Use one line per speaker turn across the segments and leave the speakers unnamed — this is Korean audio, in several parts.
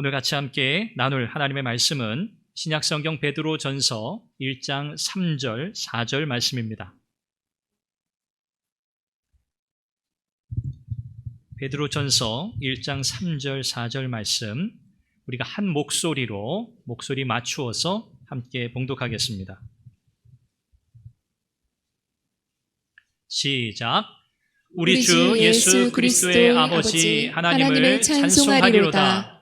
오늘 같이 함께 나눌 하나님의 말씀은 신약성경 베드로전서 1장 3절, 4절 말씀입니다. 베드로전서 1장 3절, 4절 말씀, 우리가 한 목소리로 목소리 맞추어서 함께 봉독하겠습니다. 시작. 우리 주 예수 그리스도의 아버지 하나님을 찬송하리로다.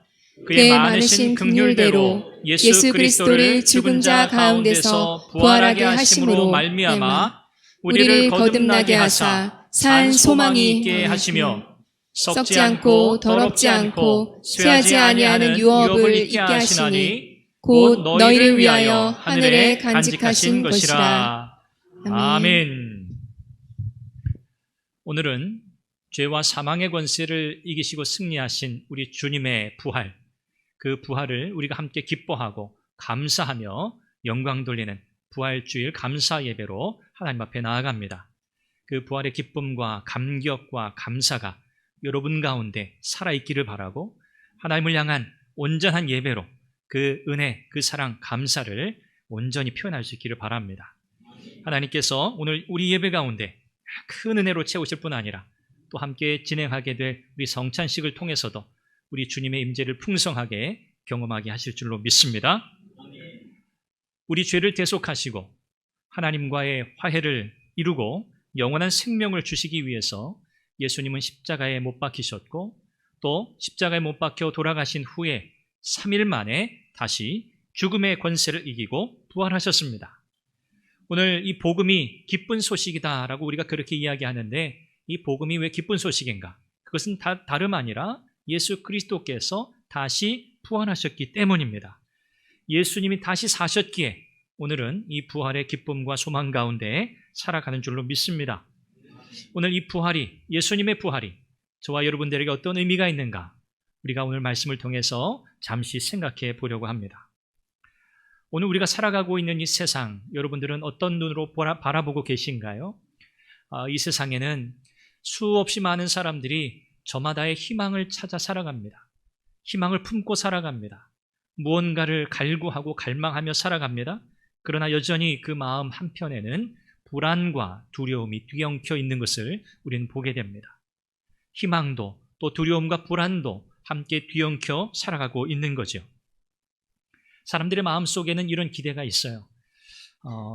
그의 많으신 긍휼대로 예수 그리스도를 죽은 자 가운데서 부활하게 하심으로 말미암아 우리를 거듭나게 하사 산 소망이 있게 하시며 썩지 않고 더럽지 않고 쇠하지 아니하는 유업을 있게 하시나니 곧 너희를 위하여 하늘에 간직하신 것이라. 아멘. 오늘은 죄와 사망의 권세를 이기시고 승리하신 우리 주님의 부활, 그 부활을 우리가 함께 기뻐하고 감사하며 영광 돌리는 부활주일 감사 예배로 하나님 앞에 나아갑니다. 그 부활의 기쁨과 감격과 감사가 여러분 가운데 살아있기를 바라고 하나님을 향한 온전한 예배로 그 은혜, 그 사랑, 감사를 온전히 표현할 수 있기를 바랍니다. 하나님께서 오늘 우리 예배 가운데 큰 은혜로 채우실 뿐 아니라 또 함께 진행하게 될 우리 성찬식을 통해서도 우리 주님의 임재를 풍성하게 경험하게 하실 줄로 믿습니다. 우리 죄를 대속하시고 하나님과의 화해를 이루고 영원한 생명을 주시기 위해서 예수님은 십자가에 못 박히셨고 또 십자가에 못 박혀 돌아가신 후에 3일 만에 다시 죽음의 권세를 이기고 부활하셨습니다. 오늘 이 복음이 기쁜 소식이다라고 우리가 그렇게 이야기하는데 이 복음이 왜 기쁜 소식인가? 그것은 다름 아니라 예수 그리스도께서 다시 부활하셨기 때문입니다. 예수님이 다시 사셨기에 오늘은 이 부활의 기쁨과 소망 가운데 살아가는 줄로 믿습니다. 오늘 이 부활이, 예수님의 부활이 저와 여러분들에게 어떤 의미가 있는가? 우리가 오늘 말씀을 통해서 잠시 생각해 보려고 합니다. 오늘 우리가 살아가고 있는 이 세상, 여러분들은 어떤 눈으로 바라보고 계신가요? 이 세상에는 수없이 많은 사람들이 저마다의 희망을 찾아 살아갑니다. 희망을 품고 살아갑니다. 무언가를 갈구하고 갈망하며 살아갑니다. 그러나 여전히 그 마음 한편에는 불안과 두려움이 뒤엉켜 있는 것을 우리는 보게 됩니다. 희망도 또 두려움과 불안도 함께 뒤엉켜 살아가고 있는 거죠. 사람들의 마음속에는 이런 기대가 있어요.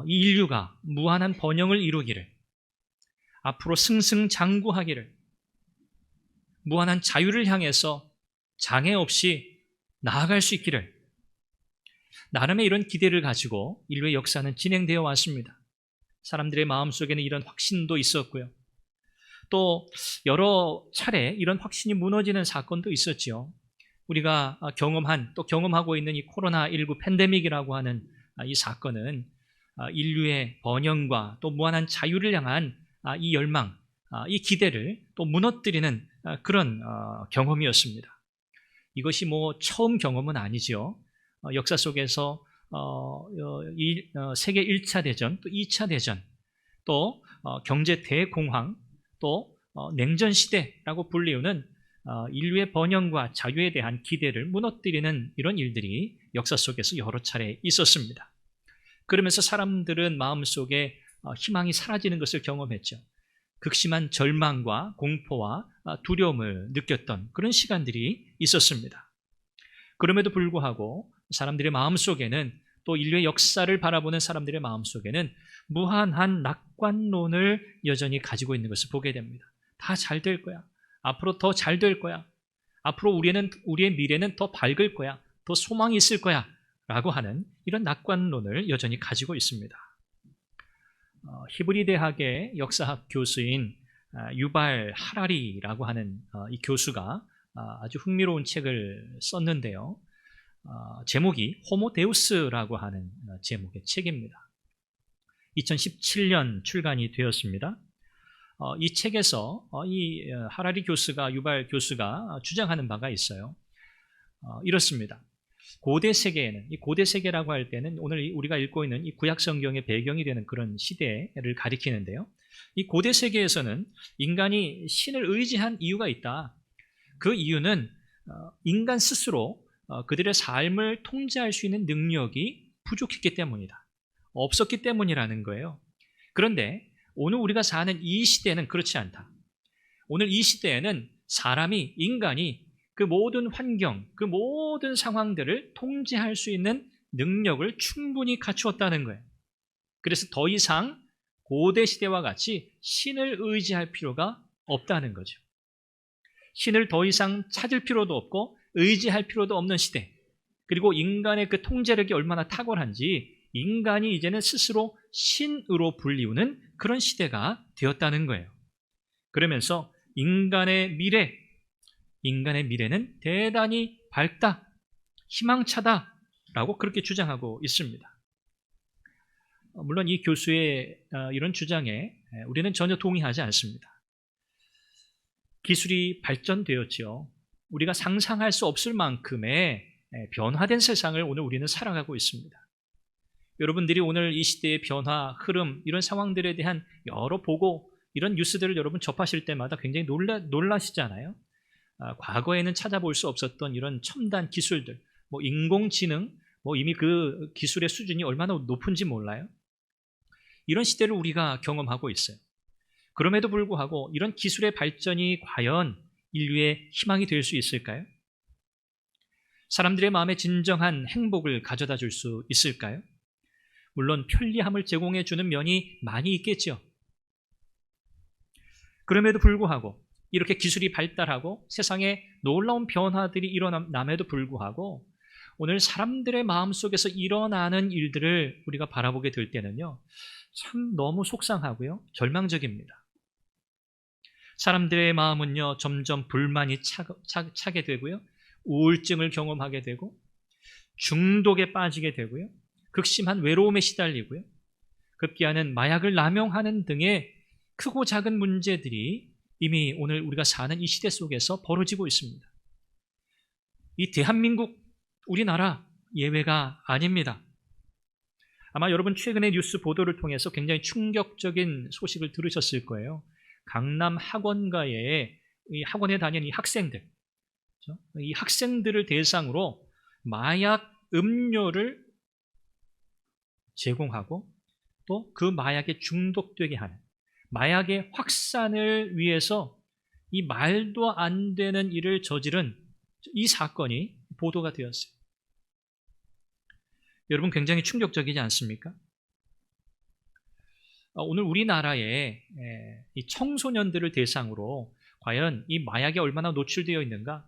이 인류가 무한한 번영을 이루기를, 앞으로 승승장구하기를, 무한한 자유를 향해서 장애 없이 나아갈 수 있기를, 나름의 이런 기대를 가지고 인류의 역사는 진행되어 왔습니다. 사람들의 마음속에는 이런 확신도 있었고요. 또 여러 차례 이런 확신이 무너지는 사건도 있었죠. 우리가 경험하고 있는 이 코로나19 팬데믹이라고 하는 이 사건은 인류의 번영과 또 무한한 자유를 향한 이 열망, 이 기대를 또 무너뜨리는 그런 경험이었습니다. 이것이 처음 경험은 아니죠. 역사 속에서 세계 1차 대전, 또 2차 대전, 또 경제 대공황, 또 냉전 시대라고 불리우는 인류의 번영과 자유에 대한 기대를 무너뜨리는 이런 일들이 역사 속에서 여러 차례 있었습니다. 그러면서 사람들은 마음속에 희망이 사라지는 것을 경험했죠. 극심한 절망과 공포와 두려움을 느꼈던 그런 시간들이 있었습니다. 그럼에도 불구하고 사람들의 마음속에는, 또 인류의 역사를 바라보는 사람들의 마음속에는 무한한 낙관론을 여전히 가지고 있는 것을 보게 됩니다. 다 잘 될 거야. 앞으로 더 잘 될 거야. 앞으로 우리의 미래는 더 밝을 거야. 더 소망이 있을 거야. 라고 하는 이런 낙관론을 여전히 가지고 있습니다. 히브리 대학의 역사학 교수인 유발 하라리라고 하는 이 교수가 아주 흥미로운 책을 썼는데요. 제목이 호모 데우스라고 하는 제목의 책입니다. 2017년 출간이 되었습니다. 이 책에서 이 하라리 교수가, 유발 교수가 주장하는 바가 있어요. 이렇습니다. 고대 세계에는, 이 고대 세계라고 할 때는 오늘 우리가 읽고 있는 이 구약 성경의 배경이 되는 그런 시대를 가리키는데요. 이 고대 세계에서는 인간이 신을 의지한 이유가 있다. 그 이유는 인간 스스로 그들의 삶을 통제할 수 있는 능력이 부족했기 때문이다. 없었기 때문이라는 거예요. 그런데 오늘 우리가 사는 이 시대는 그렇지 않다. 오늘 이 시대에는 사람이, 인간이 그 모든 환경, 그 모든 상황들을 통제할 수 있는 능력을 충분히 갖추었다는 거예요. 그래서 더 이상 고대 시대와 같이 신을 의지할 필요가 없다는 거죠. 신을 더 이상 찾을 필요도 없고 의지할 필요도 없는 시대. 그리고 인간의 그 통제력이 얼마나 탁월한지 인간이 이제는 스스로 신으로 불리우는 그런 시대가 되었다는 거예요. 그러면서 인간의 미래는 대단히 밝다, 희망차다라고 그렇게 주장하고 있습니다. 물론 이 교수의 이런 주장에 우리는 전혀 동의하지 않습니다. 기술이 발전되었죠. 우리가 상상할 수 없을 만큼의 변화된 세상을 오늘 우리는 살아가고 있습니다. 여러분들이 오늘 이 시대의 변화, 흐름, 이런 상황들에 대한 여러 보고, 이런 뉴스들을 여러분 접하실 때마다 굉장히 놀라시잖아요. 과거에는 찾아볼 수 없었던 이런 첨단 기술들, 인공지능, 이미 그 기술의 수준이 얼마나 높은지 몰라요. 이런 시대를 우리가 경험하고 있어요. 그럼에도 불구하고 이런 기술의 발전이 과연 인류의 희망이 될 수 있을까요? 사람들의 마음에 진정한 행복을 가져다 줄 수 있을까요? 물론 편리함을 제공해 주는 면이 많이 있겠죠. 그럼에도 불구하고 이렇게 기술이 발달하고 세상에 놀라운 변화들이 일어남에도 불구하고 오늘 사람들의 마음속에서 일어나는 일들을 우리가 바라보게 될 때는요, 참 너무 속상하고요, 절망적입니다. 사람들의 마음은요, 점점 불만이 차게 되고요, 우울증을 경험하게 되고, 중독에 빠지게 되고요, 극심한 외로움에 시달리고요, 급기야는 마약을 남용하는 등의 크고 작은 문제들이 이미 오늘 우리가 사는 이 시대 속에서 벌어지고 있습니다. 이 대한민국, 우리나라 예외가 아닙니다. 아마 여러분 최근에 뉴스 보도를 통해서 굉장히 충격적인 소식을 들으셨을 거예요. 강남 학원가에 이 학원에 다니는 이 학생들, 이 학생들을 대상으로 마약 음료를 제공하고 또 그 마약에 중독되게 하는, 마약의 확산을 위해서 이 말도 안 되는 일을 저지른 이 사건이 보도가 되었어요. 여러분 굉장히 충격적이지 않습니까? 오늘 우리나라에 이 청소년들을 대상으로 과연 이 마약에 얼마나 노출되어 있는가,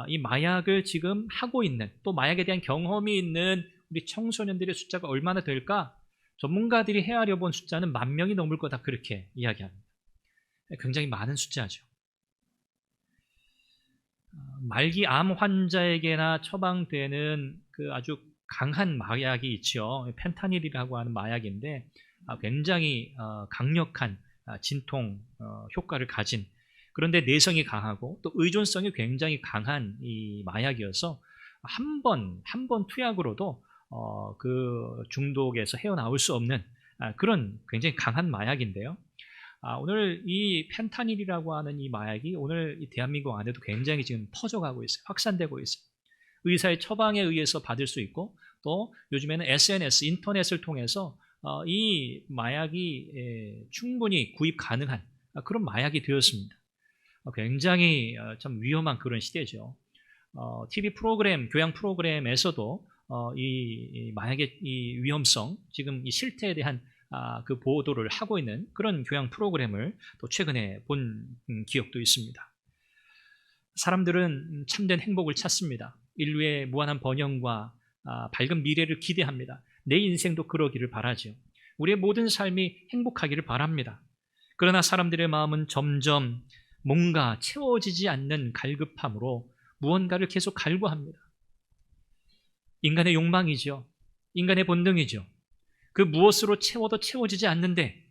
이 마약을 지금 하고 있는, 또 마약에 대한 경험이 있는 우리 청소년들의 숫자가 얼마나 될까? 전문가들이 헤아려 본 숫자는 10,000명이 넘을 거다, 그렇게 이야기합니다. 굉장히 많은 숫자죠. 말기 암 환자에게나 처방되는 그 아주 강한 마약이 있죠. 펜타닐이라고 하는 마약인데 굉장히 강력한 진통 효과를 가진, 그런데 내성이 강하고 또 의존성이 굉장히 강한 이 마약이어서 한 번 투약으로도 그 중독에서 헤어나올 수 없는 그런 굉장히 강한 마약인데요. 오늘 이 펜타닐이라고 하는 이 마약이 오늘 이 대한민국 안에도 굉장히 지금 퍼져가고 있어요. 확산되고 있어요. 의사의 처방에 의해서 받을 수 있고, 또 요즘에는 SNS, 인터넷을 통해서 이 마약이 충분히 구입 가능한 그런 마약이 되었습니다. 굉장히 참 위험한 그런 시대죠. TV 프로그램, 교양 프로그램에서도 이 마약의 이 위험성, 지금 이 실태에 대한 그 보도를 하고 있는 그런 교양 프로그램을 또 최근에 본 기억도 있습니다. 사람들은 참된 행복을 찾습니다. 인류의 무한한 번영과 밝은 미래를 기대합니다. 내 인생도 그러기를 바라죠. 우리의 모든 삶이 행복하기를 바랍니다. 그러나 사람들의 마음은 점점 뭔가 채워지지 않는 갈급함으로 무언가를 계속 갈구합니다. 인간의 욕망이죠. 인간의 본능이죠. 그 무엇으로 채워도 채워지지 않는데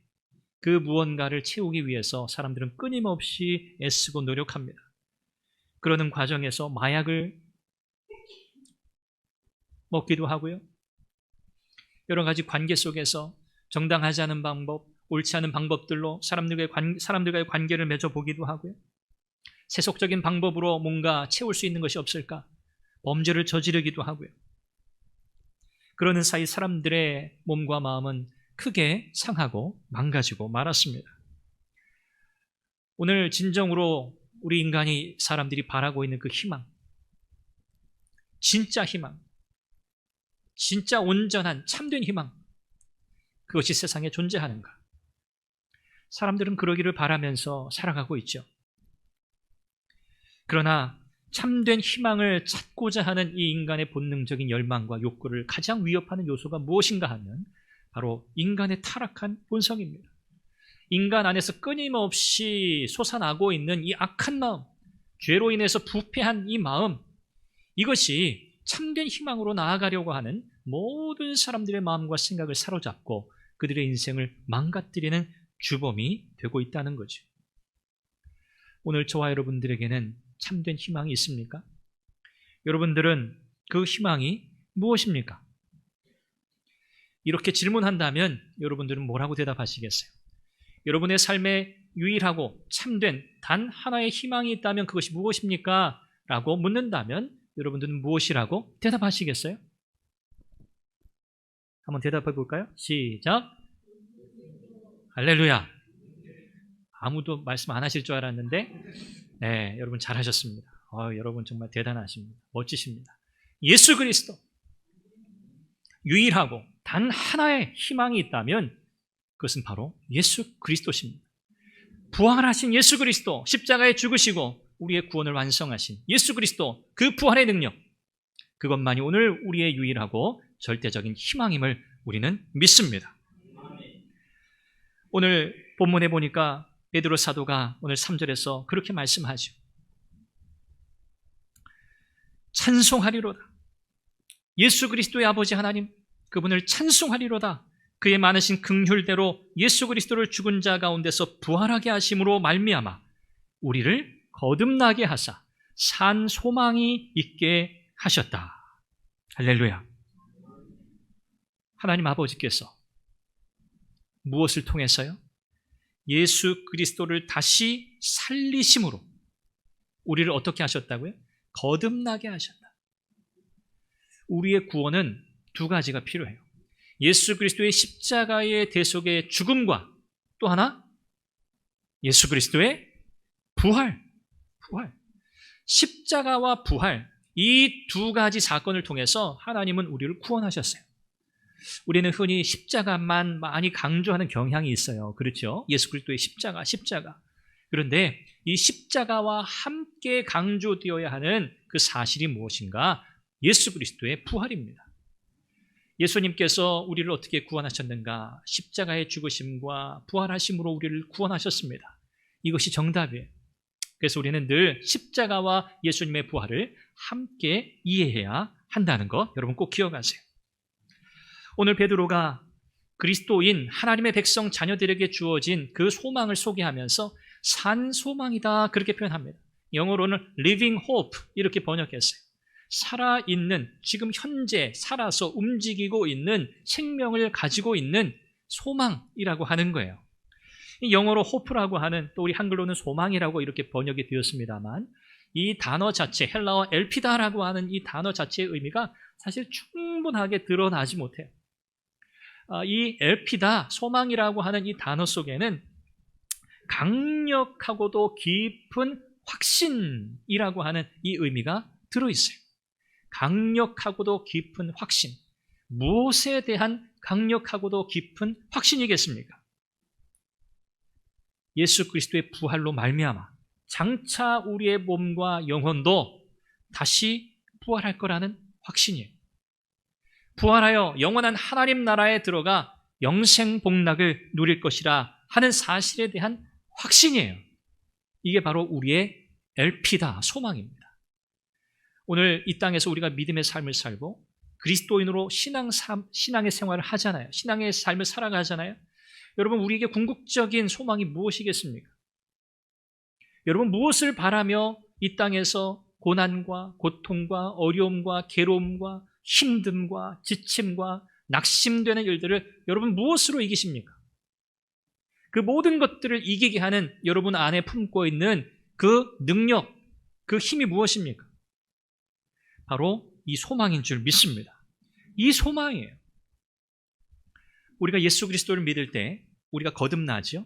그 무언가를 채우기 위해서 사람들은 끊임없이 애쓰고 노력합니다. 그러는 과정에서 마약을 먹기도 하고요. 여러 가지 관계 속에서 정당하지 않은 방법, 옳지 않은 방법들로 사람들과의 관계를 맺어보기도 하고요. 세속적인 방법으로 뭔가 채울 수 있는 것이 없을까? 범죄를 저지르기도 하고요. 그러는 사이 사람들의 몸과 마음은 크게 상하고 망가지고 말았습니다. 오늘 진정으로 우리 인간이 사람들이 바라고 있는 그 희망, 진짜 희망, 진짜 온전한 참된 희망, 그것이 세상에 존재하는가? 사람들은 그러기를 바라면서 살아가고 있죠. 그러나 참된 희망을 찾고자 하는 이 인간의 본능적인 열망과 욕구를 가장 위협하는 요소가 무엇인가 하면 바로 인간의 타락한 본성입니다. 인간 안에서 끊임없이 솟아나고 있는 이 악한 마음, 죄로 인해서 부패한 이 마음, 이것이 참된 희망으로 나아가려고 하는 모든 사람들의 마음과 생각을 사로잡고 그들의 인생을 망가뜨리는 주범이 되고 있다는 거죠. 오늘 저와 여러분들에게는 참된 희망이 있습니까? 여러분들은 그 희망이 무엇입니까? 이렇게 질문한다면 여러분들은 뭐라고 대답하시겠어요? 여러분의 삶에 유일하고 참된 단 하나의 희망이 있다면 그것이 무엇입니까? 라고 묻는다면 여러분들은 무엇이라고 대답하시겠어요? 한번 대답해 볼까요? 시작. 할렐루야. 아무도 말씀 안 하실 줄 알았는데 네, 여러분 잘하셨습니다. 여러분 정말 대단하십니다. 멋지십니다. 예수 그리스도, 유일하고 단 하나의 희망이 있다면 그것은 바로 예수 그리스도십니다. 부활하신 예수 그리스도, 십자가에 죽으시고 우리의 구원을 완성하신 예수 그리스도, 그 부활의 능력, 그것만이 오늘 우리의 유일하고 절대적인 희망임을 우리는 믿습니다. 오늘 본문에 보니까 베드로 사도가 오늘 3절에서 그렇게 말씀하죠. 찬송하리로다. 예수 그리스도의 아버지 하나님, 그분을 찬송하리로다. 그의 많으신 긍휼대로 예수 그리스도를 죽은 자 가운데서 부활하게 하심으로 말미암아 우리를 거듭나게 하사 산 소망이 있게 하셨다. 할렐루야. 하나님 아버지께서 무엇을 통해서요? 예수 그리스도를 다시 살리심으로 우리를 어떻게 하셨다고요? 거듭나게 하셨다. 우리의 구원은 두 가지가 필요해요. 예수 그리스도의 십자가의 대속의 죽음과 또 하나 예수 그리스도의 부활. 십자가와 부활, 이 두 가지 사건을 통해서 하나님은 우리를 구원하셨어요. 우리는 흔히 십자가만 많이 강조하는 경향이 있어요. 그렇죠? 예수 그리스도의 십자가. 그런데 이 십자가와 함께 강조되어야 하는 그 사실이 무엇인가? 예수 그리스도의 부활입니다. 예수님께서 우리를 어떻게 구원하셨는가? 십자가의 죽으심과 부활하심으로 우리를 구원하셨습니다. 이것이 정답이에요. 그래서 우리는 늘 십자가와 예수님의 부활을 함께 이해해야 한다는 거 여러분 꼭 기억하세요. 오늘 베드로가 그리스도인 하나님의 백성 자녀들에게 주어진 그 소망을 소개하면서 산 소망이다 그렇게 표현합니다. 영어로는 living hope 이렇게 번역했어요. 살아있는, 지금 현재 살아서 움직이고 있는 생명을 가지고 있는 소망이라고 하는 거예요. 영어로 hope라고 하는, 또 우리 한글로는 소망이라고 이렇게 번역이 되었습니다만 이 단어 자체, 헬라어 엘피다라고 하는 이 단어 자체의 의미가 사실 충분하게 드러나지 못해요. 이 엘피다, 소망이라고 하는 이 단어 속에는 강력하고도 깊은 확신이라고 하는 이 의미가 들어있어요. 강력하고도 깊은 확신. 무엇에 대한 강력하고도 깊은 확신이겠습니까? 예수 그리스도의 부활로 말미암아 장차 우리의 몸과 영혼도 다시 부활할 거라는 확신이에요. 부활하여 영원한 하나님 나라에 들어가 영생 복락을 누릴 것이라 하는 사실에 대한 확신이에요. 이게 바로 우리의 엘피다, 소망입니다. 오늘 이 땅에서 우리가 믿음의 삶을 살고 그리스도인으로 신앙의 생활을 하잖아요. 신앙의 삶을 살아가잖아요. 여러분, 우리에게 궁극적인 소망이 무엇이겠습니까? 여러분, 무엇을 바라며 이 땅에서 고난과 고통과 어려움과 괴로움과 힘듦과 지침과 낙심되는 일들을 여러분 무엇으로 이기십니까? 그 모든 것들을 이기게 하는 여러분 안에 품고 있는 그 능력, 그 힘이 무엇입니까? 바로 이 소망인 줄 믿습니다. 이 소망이에요. 우리가 예수 그리스도를 믿을 때 우리가 거듭나죠.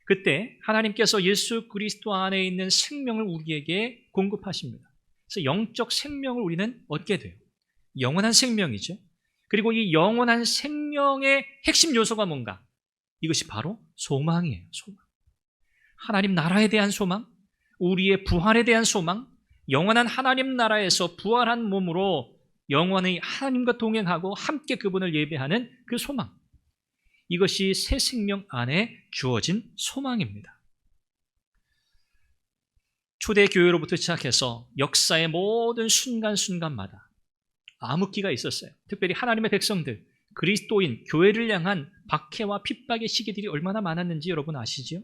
그때 하나님께서 예수 그리스도 안에 있는 생명을 우리에게 공급하십니다. 그래서 영적 생명을 우리는 얻게 돼요. 영원한 생명이죠. 그리고 이 영원한 생명의 핵심 요소가 뭔가? 이것이 바로 소망이에요. 소망. 하나님 나라에 대한 소망, 우리의 부활에 대한 소망, 영원한 하나님 나라에서 부활한 몸으로 영원히 하나님과 동행하고 함께 그분을 예배하는 그 소망. 이것이 새 생명 안에 주어진 소망입니다. 초대 교회로부터 시작해서 역사의 모든 순간순간마다 암흑기가 있었어요. 특별히 하나님의 백성들, 그리스도인, 교회를 향한 박해와 핍박의 시기들이 얼마나 많았는지 여러분 아시죠?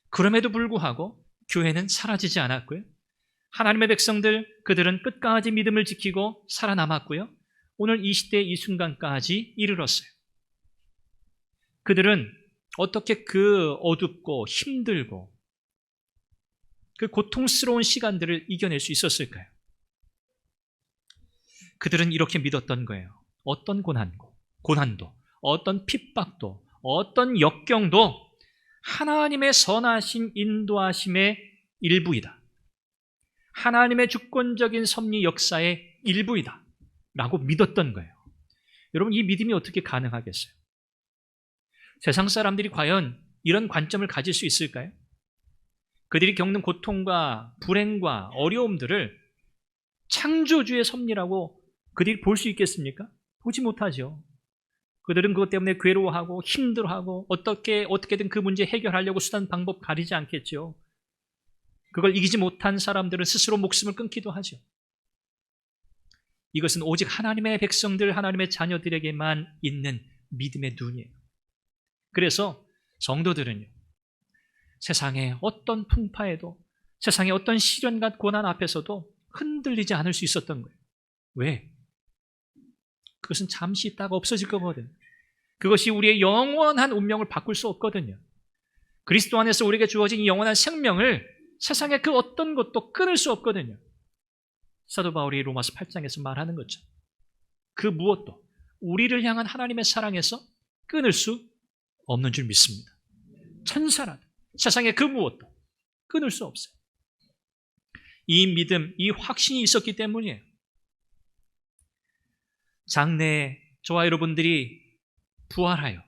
그럼에도 불구하고 교회는 사라지지 않았고요. 하나님의 백성들, 그들은 끝까지 믿음을 지키고 살아남았고요. 오늘 이 시대 이 순간까지 이르렀어요. 그들은 어떻게 그 어둡고 힘들고 그 고통스러운 시간들을 이겨낼 수 있었을까요? 그들은 이렇게 믿었던 거예요. 어떤 고난도, 어떤 핍박도, 어떤 역경도 하나님의 선하신 인도하심의 일부이다. 하나님의 주권적인 섭리 역사의 일부이다. 라고 믿었던 거예요. 여러분, 이 믿음이 어떻게 가능하겠어요? 세상 사람들이 과연 이런 관점을 가질 수 있을까요? 그들이 겪는 고통과 불행과 어려움들을 창조주의 섭리라고 그들이 볼 수 있겠습니까? 보지 못하죠. 그들은 그것 때문에 괴로워하고 힘들어하고 어떻게든 그 문제 해결하려고 수단 방법 가리지 않겠죠. 그걸 이기지 못한 사람들은 스스로 목숨을 끊기도 하죠. 이것은 오직 하나님의 백성들, 하나님의 자녀들에게만 있는 믿음의 눈이에요. 그래서 성도들은요, 세상의 어떤 풍파에도, 세상의 어떤 시련과 고난 앞에서도 흔들리지 않을 수 있었던 거예요. 왜? 그것은 잠시 있다가 없어질 거거든요. 그것이 우리의 영원한 운명을 바꿀 수 없거든요. 그리스도 안에서 우리에게 주어진 이 영원한 생명을 세상의 그 어떤 것도 끊을 수 없거든요. 사도 바울이 로마서 8장에서 말하는 것처럼 그 무엇도 우리를 향한 하나님의 사랑에서 끊을 수 없는 줄 믿습니다. 천사라도 세상의 그 무엇도 끊을 수 없어요. 이 믿음, 이 확신이 있었기 때문이에요. 장래에 저와 여러분들이 부활하여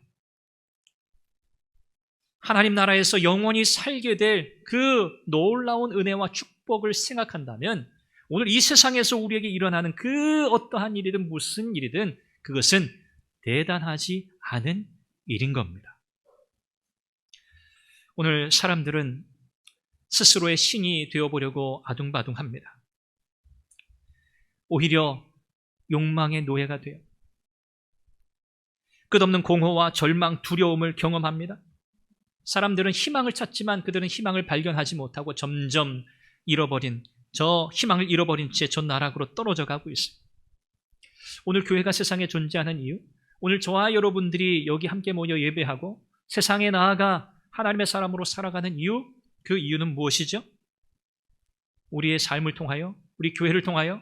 하나님 나라에서 영원히 살게 될 그 놀라운 은혜와 축복을 생각한다면 오늘 이 세상에서 우리에게 일어나는 그 어떠한 일이든 무슨 일이든 그것은 대단하지 않은 일인 겁니다. 오늘 사람들은 스스로의 신이 되어보려고 아둥바둥합니다. 오히려 욕망의 노예가 돼요. 끝없는 공허와 절망, 두려움을 경험합니다. 사람들은 희망을 찾지만 그들은 희망을 발견하지 못하고 점점 희망을 잃어버린 채 전 나락으로 떨어져 가고 있어요. 오늘 교회가 세상에 존재하는 이유, 오늘 저와 여러분들이 여기 함께 모여 예배하고 세상에 나아가 하나님의 사람으로 살아가는 이유, 그 이유는 무엇이죠? 우리의 삶을 통하여, 우리 교회를 통하여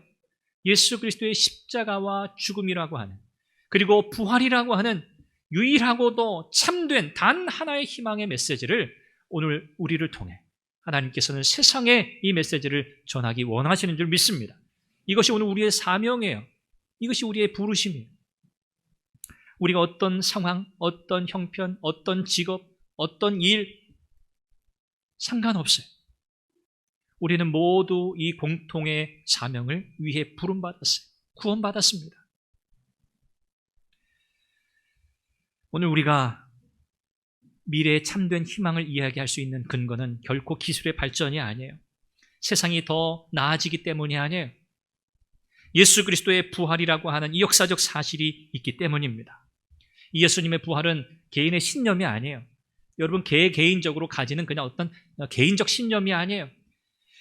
예수 그리스도의 십자가와 죽음이라고 하는, 그리고 부활이라고 하는 유일하고도 참된 단 하나의 희망의 메시지를 오늘 우리를 통해 하나님께서는 세상에 이 메시지를 전하기 원하시는 줄 믿습니다. 이것이 오늘 우리의 사명이에요. 이것이 우리의 부르심이에요. 우리가 어떤 상황, 어떤 형편, 어떤 직업, 어떤 일 상관없어요. 우리는 모두 이 공통의 사명을 위해 부름받았어요. 구원받았습니다. 오늘 우리가 미래의 참된 희망을 이야기할 수 있는 근거는 결코 기술의 발전이 아니에요. 세상이 더 나아지기 때문이 아니에요. 예수 그리스도의 부활이라고 하는 이 역사적 사실이 있기 때문입니다. 이 예수님의 부활은 개인의 신념이 아니에요. 여러분 개인적으로 가지는 그냥 어떤 개인적 신념이 아니에요.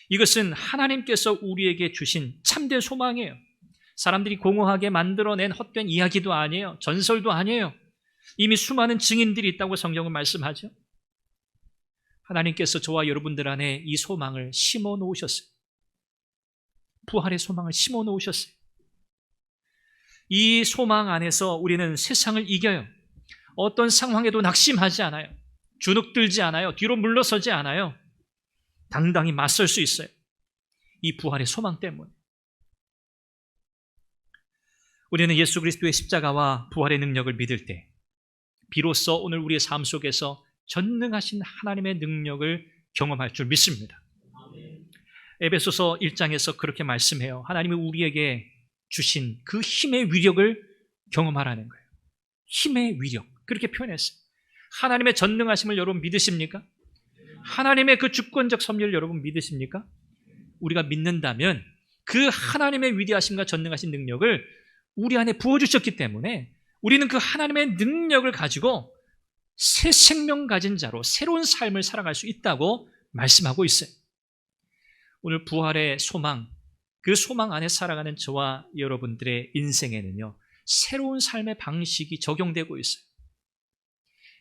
이것은 하나님께서 우리에게 주신 참된 소망이에요. 사람들이 공허하게 만들어낸 헛된 이야기도 아니에요. 전설도 아니에요. 이미 수많은 증인들이 있다고 성경은 말씀하죠. 하나님께서 저와 여러분들 안에 이 소망을 심어 놓으셨어요. 부활의 소망을 심어 놓으셨어요. 이 소망 안에서 우리는 세상을 이겨요. 어떤 상황에도 낙심하지 않아요. 주눅들지 않아요. 뒤로 물러서지 않아요. 당당히 맞설 수 있어요. 이 부활의 소망 때문에. 우리는 예수 그리스도의 십자가와 부활의 능력을 믿을 때 비로소 오늘 우리의 삶 속에서 전능하신 하나님의 능력을 경험할 줄 믿습니다. 에베소서 1장에서 그렇게 말씀해요. 하나님이 우리에게 주신 그 힘의 위력을 경험하라는 거예요. 힘의 위력, 그렇게 표현했어요. 하나님의 전능하심을 여러분 믿으십니까? 하나님의 그 주권적 섭리를 여러분 믿으십니까? 우리가 믿는다면 그 하나님의 위대하심과 전능하신 능력을 우리 안에 부어주셨기 때문에 우리는 그 하나님의 능력을 가지고 새 생명 가진 자로 새로운 삶을 살아갈 수 있다고 말씀하고 있어요. 오늘 부활의 소망, 그 소망 안에 살아가는 저와 여러분들의 인생에는요, 새로운 삶의 방식이 적용되고 있어요.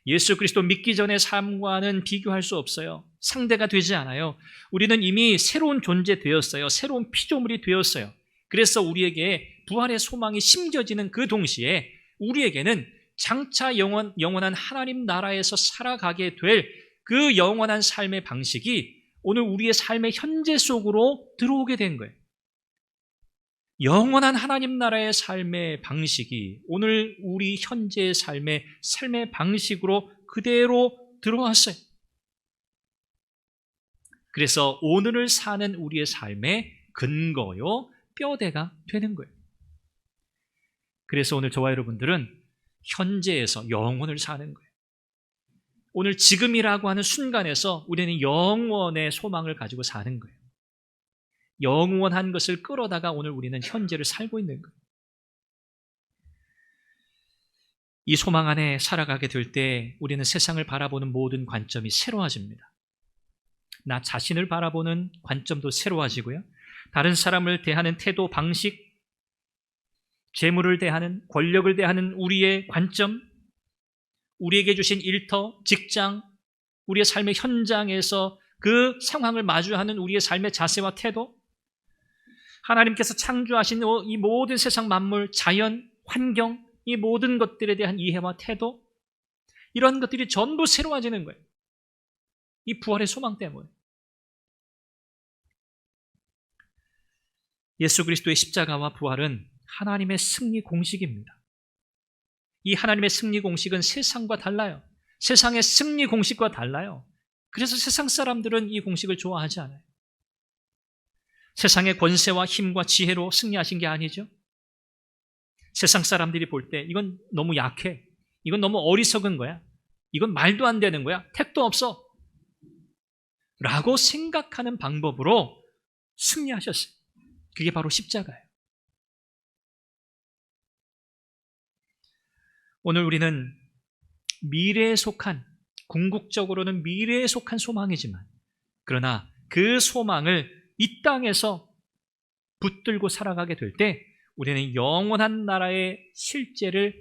예수 그리스도 믿기 전의 삶과는 비교할 수 없어요. 상대가 되지 않아요. 우리는 이미 새로운 존재 되었어요. 새로운 피조물이 되었어요. 그래서 우리에게 부활의 소망이 심겨지는 그 동시에 우리에게는 장차 영원한 하나님 나라에서 살아가게 될 그 영원한 삶의 방식이 오늘 우리의 삶의 현재 속으로 들어오게 된 거예요. 영원한 하나님 나라의 삶의 방식이 오늘 우리 현재의 삶의 방식으로 그대로 들어왔어요. 그래서 오늘을 사는 우리의 삶의 근거요, 뼈대가 되는 거예요. 그래서 오늘 저와 여러분들은 현재에서 영원을 사는 거예요. 오늘 지금이라고 하는 순간에서 우리는 영원의 소망을 가지고 사는 거예요. 영원한 것을 끌어다가 오늘 우리는 현재를 살고 있는 거예요. 이 소망 안에 살아가게 될 때 우리는 세상을 바라보는 모든 관점이 새로워집니다. 나 자신을 바라보는 관점도 새로워지고요. 다른 사람을 대하는 태도, 방식, 재물을 대하는, 권력을 대하는 우리의 관점, 우리에게 주신 일터, 직장, 우리의 삶의 현장에서 그 상황을 마주하는 우리의 삶의 자세와 태도, 하나님께서 창조하신 이 모든 세상 만물, 자연, 환경, 이 모든 것들에 대한 이해와 태도, 이런 것들이 전부 새로워지는 거예요. 이 부활의 소망 때문에. 예수 그리스도의 십자가와 부활은 하나님의 승리 공식입니다. 이 하나님의 승리 공식은 세상과 달라요. 세상의 승리 공식과 달라요. 그래서 세상 사람들은 이 공식을 좋아하지 않아요. 세상의 권세와 힘과 지혜로 승리하신 게 아니죠. 세상 사람들이 볼 때 이건 너무 약해. 이건 너무 어리석은 거야. 이건 말도 안 되는 거야. 택도 없어. 라고 생각하는 방법으로 승리하셨어요. 그게 바로 십자가예요. 오늘 우리는 미래에 속한, 궁극적으로는 미래에 속한 소망이지만, 그러나 그 소망을 이 땅에서 붙들고 살아가게 될 때 우리는 영원한 나라의 실제를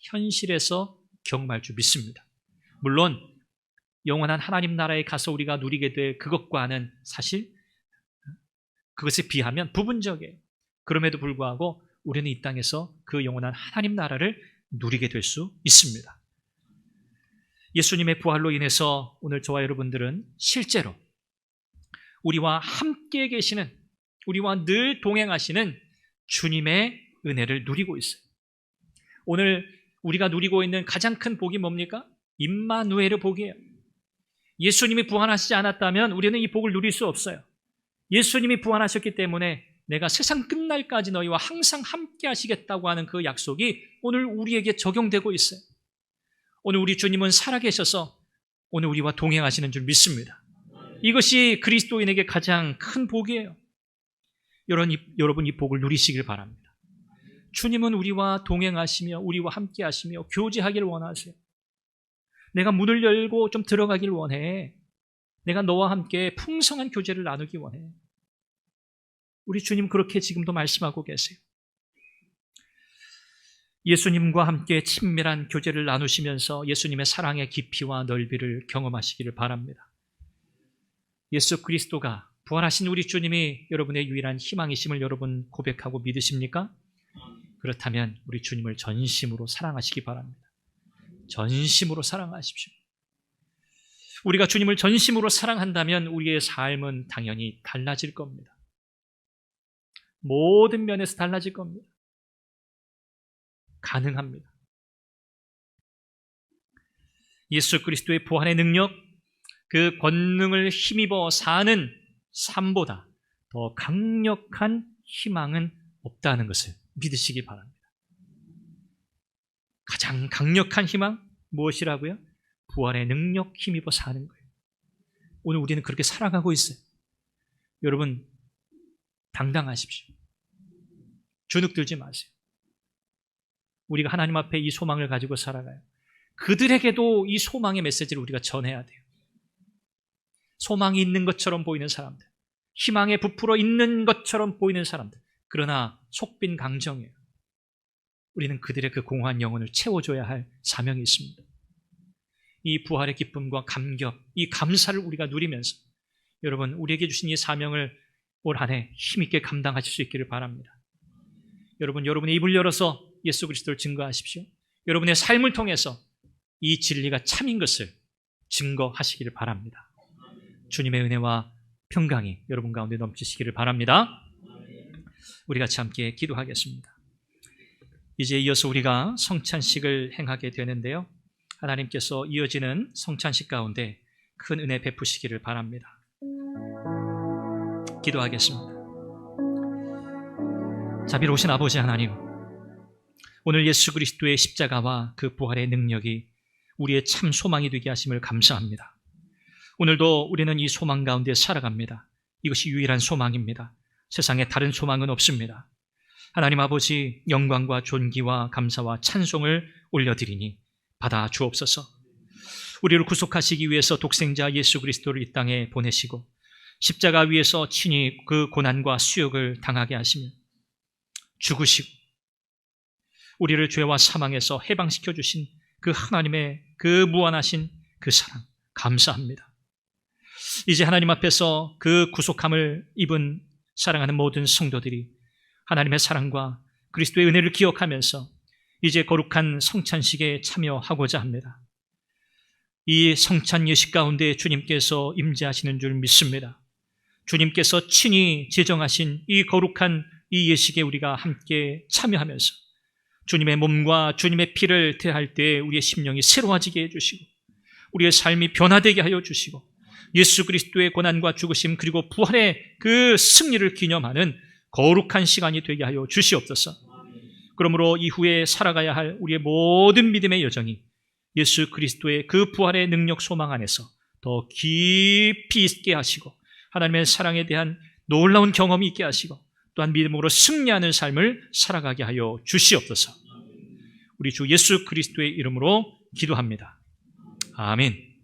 현실에서 경험할 줄 믿습니다. 물론 영원한 하나님 나라에 가서 우리가 누리게 될 그것과는 사실 그것에 비하면 부분적이에요. 그럼에도 불구하고 우리는 이 땅에서 그 영원한 하나님 나라를 누리게 될 수 있습니다. 예수님의 부활로 인해서 오늘 저와 여러분들은 실제로 우리와 함께 계시는, 우리와 늘 동행하시는 주님의 은혜를 누리고 있어요. 오늘 우리가 누리고 있는 가장 큰 복이 뭡니까? 임마누엘의 복이에요. 예수님이 부활하시지 않았다면 우리는 이 복을 누릴 수 없어요. 예수님이 부활하셨기 때문에 내가 세상 끝날까지 너희와 항상 함께 하시겠다고 하는 그 약속이 오늘 우리에게 적용되고 있어요. 오늘 우리 주님은 살아계셔서 오늘 우리와 동행하시는 줄 믿습니다. 이것이 그리스도인에게 가장 큰 복이에요. 여러분 이 복을 누리시길 바랍니다. 주님은 우리와 동행하시며 우리와 함께 하시며 교제하기를 원하세요. 내가 문을 열고 좀 들어가길 원해. 내가 너와 함께 풍성한 교제를 나누기 원해. 우리 주님 그렇게 지금도 말씀하고 계세요. 예수님과 함께 친밀한 교제를 나누시면서 예수님의 사랑의 깊이와 넓이를 경험하시기를 바랍니다. 예수 그리스도가 부활하신 우리 주님이 여러분의 유일한 희망이심을 여러분 고백하고 믿으십니까? 그렇다면 우리 주님을 전심으로 사랑하시기 바랍니다. 전심으로 사랑하십시오. 우리가 주님을 전심으로 사랑한다면 우리의 삶은 당연히 달라질 겁니다. 모든 면에서 달라질 겁니다. 가능합니다. 예수 그리스도의 부활의 능력, 그 권능을 힘입어 사는 삶보다 더 강력한 희망은 없다는 것을 믿으시기 바랍니다. 가장 강력한 희망 무엇이라고요? 부활의 능력 힘입어 사는 거예요. 오늘 우리는 그렇게 살아가고 있어요. 여러분 당당하십시오. 주눅 들지 마세요. 우리가 하나님 앞에 이 소망을 가지고 살아가요. 그들에게도 이 소망의 메시지를 우리가 전해야 돼요. 소망이 있는 것처럼 보이는 사람들, 희망에 부풀어 있는 것처럼 보이는 사람들, 그러나 속빈 강정이에요. 우리는 그들의 그 공허한 영혼을 채워줘야 할 사명이 있습니다. 이 부활의 기쁨과 감격, 이 감사를 우리가 누리면서 여러분 우리에게 주신 이 사명을 올 한 해 힘있게 감당하실 수 있기를 바랍니다. 여러분, 여러분의 입을 열어서 예수 그리스도를 증거하십시오. 여러분의 삶을 통해서 이 진리가 참인 것을 증거하시기를 바랍니다. 주님의 은혜와 평강이 여러분 가운데 넘치시기를 바랍니다. 우리 같이 함께 기도하겠습니다. 이제 이어서 우리가 성찬식을 행하게 되는데요. 하나님께서 이어지는 성찬식 가운데 큰 은혜 베푸시기를 바랍니다. 기도하겠습니다. 자비로우신 아버지 하나님, 오늘 예수 그리스도의 십자가와 그 부활의 능력이 우리의 참 소망이 되게 하심을 감사합니다. 오늘도 우리는 이 소망 가운데 살아갑니다. 이것이 유일한 소망입니다. 세상에 다른 소망은 없습니다. 하나님 아버지, 영광과 존귀와 감사와 찬송을 올려드리니 받아 주옵소서. 우리를 구속하시기 위해서 독생자 예수 그리스도를 이 땅에 보내시고 십자가 위에서 친히 그 고난과 수욕을 당하게 하시며 죽으시고 우리를 죄와 사망에서 해방시켜 주신 그 하나님의 그 무한하신 그 사랑 감사합니다. 이제 하나님 앞에서 그 구속함을 입은 사랑하는 모든 성도들이 하나님의 사랑과 그리스도의 은혜를 기억하면서 이제 거룩한 성찬식에 참여하고자 합니다. 이 성찬 예식 가운데 주님께서 임재하시는 줄 믿습니다. 주님께서 친히 제정하신 이 거룩한 이 예식에 우리가 함께 참여하면서 주님의 몸과 주님의 피를 대할 때 우리의 심령이 새로워지게 해주시고 우리의 삶이 변화되게 하여 주시고 예수 그리스도의 고난과 죽으심 그리고 부활의 그 승리를 기념하는 거룩한 시간이 되게 하여 주시옵소서. 그러므로 이후에 살아가야 할 우리의 모든 믿음의 여정이 예수 그리스도의 그 부활의 능력 소망 안에서 더 깊이 있게 하시고 하나님의 사랑에 대한 놀라운 경험이 있게 하시고 또한 믿음으로 승리하는 삶을 살아가게 하여 주시옵소서. 우리 주 예수 그리스도의 이름으로 기도합니다. 아멘.